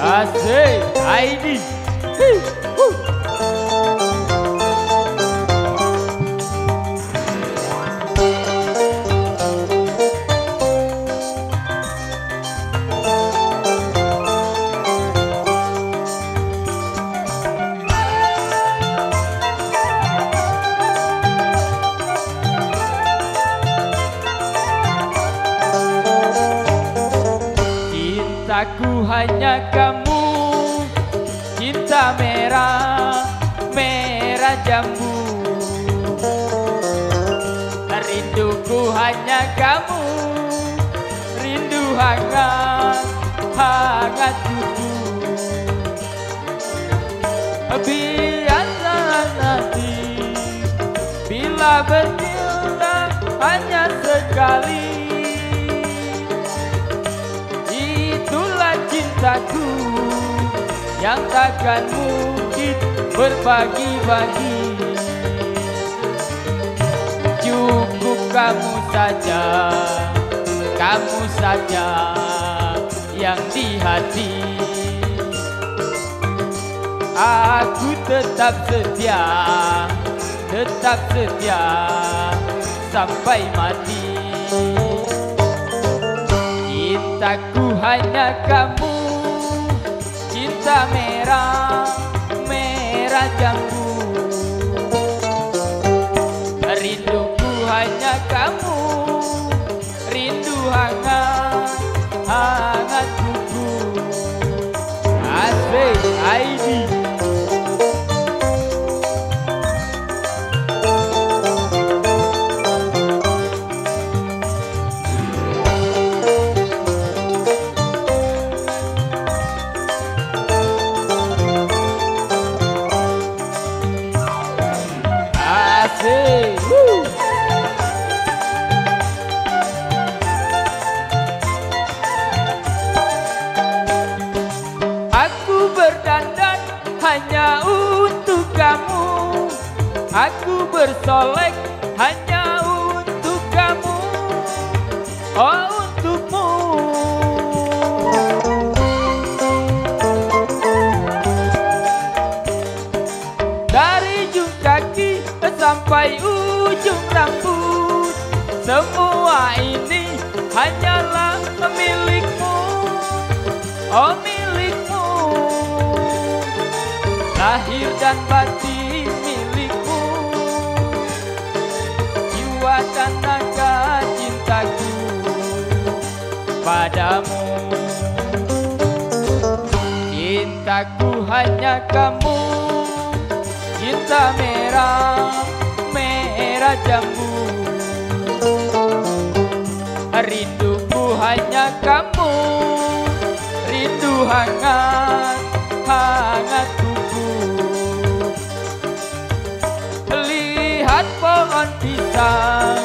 Asik, Aidi. Cintaku hanya kamu, cinta merah, merah jambu. Rinduku hanya kamu, rindu hangat, hangat tubuh. Biarlah nanti, bila bercinta hanya sekali. Cintaku yang takkan mungkin berbagi-bagi. Cukup kamu saja yang di hati. Aku tetap setia sampai mati. Cintaku hanya kamu, cinta merah, merah jambu. Rinduku hanya kamu, rindu hangat, hangat kuku. Asik, Aidi. Aku berdandan hanya untuk kamu, aku bersolek hanya untuk kamu, oh untukmu. Dari ujung kaki sampai ujung rambut, semua ini hanyalah milikmu, oh milikmu. Lahir dan batin milikmu, jiwa dan naga cintaku padamu. Cintaku hanya kamu, cinta merah, merah jambu. Rinduku hanya kamu, rindu hangat, hangat kuku. Lihat pohon pisang,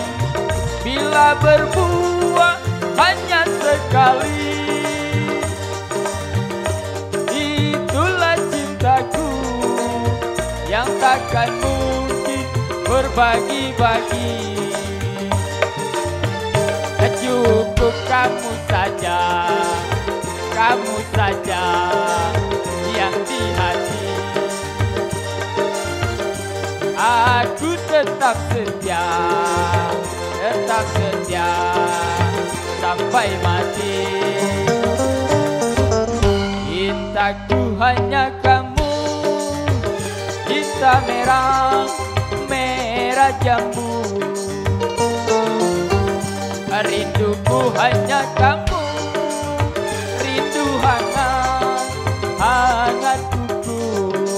bila berbuah hanya sekali. Itulah cintaku yang takkan mungkin berbagi-bagi. Cukup kamu saja yang di hati. Aku tetap setia sampai mati. Cintaku hanya kamu, cinta merah, merah jambu. Rinduku hanya kamu, rindu hangat, hangat kuku.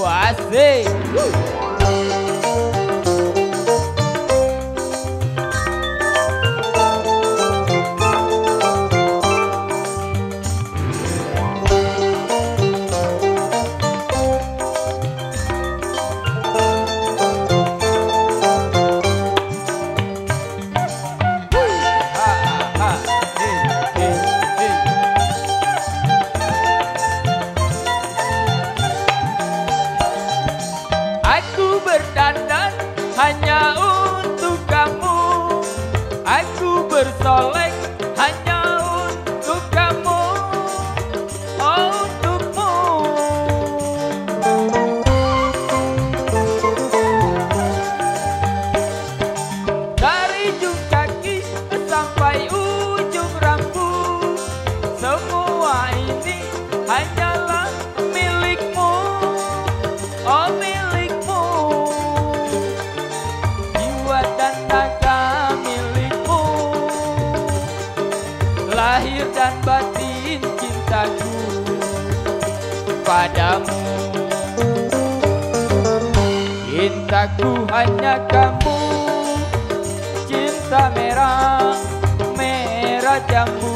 Asik. Semua ini hanyalah milikmu, oh milikmu. Jiwa dan raga milikmu, lahir dan batin cintaku padamu. Cintaku hanya kamu, cinta merah, merah jambu.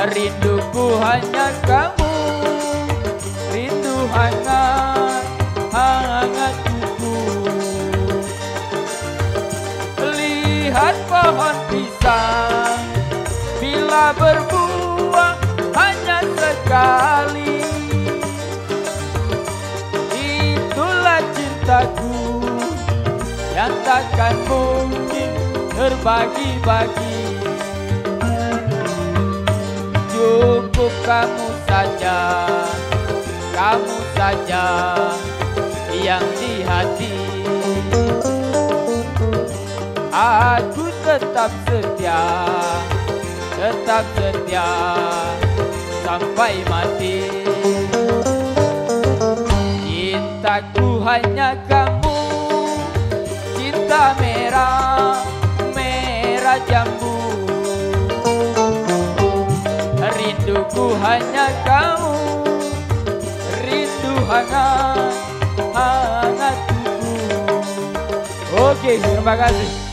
Rinduku hanya kamu, rindu hangat, hangat tubuh. Lihat pohon pisang, bila berbuah hanya sekali. Itulah cintaku yang takkan mungkin terbagi-bagi. Cukup kamu saja yang di hati. Aku tetap setia sampai mati. Cintaku hanya kamu, cinta merah, merah jambu. Rinduku hanya kamu, rindu hangat, hangat tubuh. Oke, terima kasih.